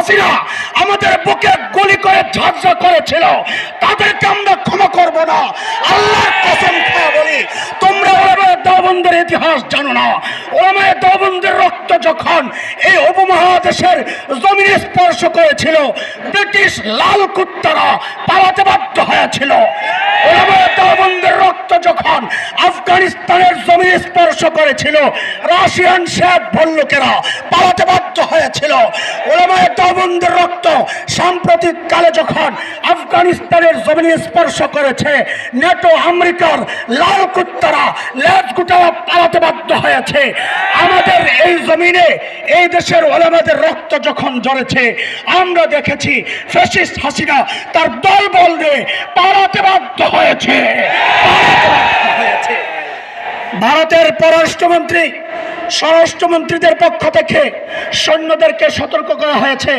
হাসিনা আমাদের বুকে গুলি করে ঝাঁঝরা করেছিল, তাদেরকে আমরা ক্ষমা করব না। আল্লাহর কসম খেয়ে বলি, তোমরা ওলামায়ে দেওবন্দের ইতিহাস জানো না। ওলামায়ে দেওবন্দের রক্ত যখন এই উপমহাদেশের জমিনে স্পর্শ করেছিল, ব্রিটিশ লাল কুত্তারা পালাতে বাধ্য হয়েছিল। ওলামায়ে দেওবন্দের রক্ত যখন আফগানিস্তানের জমিনে স্পর্শ করেছিল, রাশিয়ান শ্বেত ভল্লুকেরা পালাতে বাধ্য হয়েছিল। ওলামায়ে দেওবন্দের রক্ত সাম্প্রতিক কালে যখন আফগানিস্তানের জমিনে স্পর্শ করেছে, নেটো আমেরিকার লাল কুত্তারা লেজ গুটায়া পালাতে বাধ্য হয়েছে। আমাদের এই জমিনে এই দেশের ওলামাদের রক্ত যখন ঝরেছে, আমরা দেখেছি ফ্যাসিস্ট হাসিনা তার দলবল নিয়ে পালাতে বাধ্য হয়েছে। ভারতের পররাষ্ট্রমন্ত্রী, স্বরাষ্ট্রমন্ত্রীদের পক্ষ থেকে সৈন্যদেরকে সতর্ক করা হয়েছে।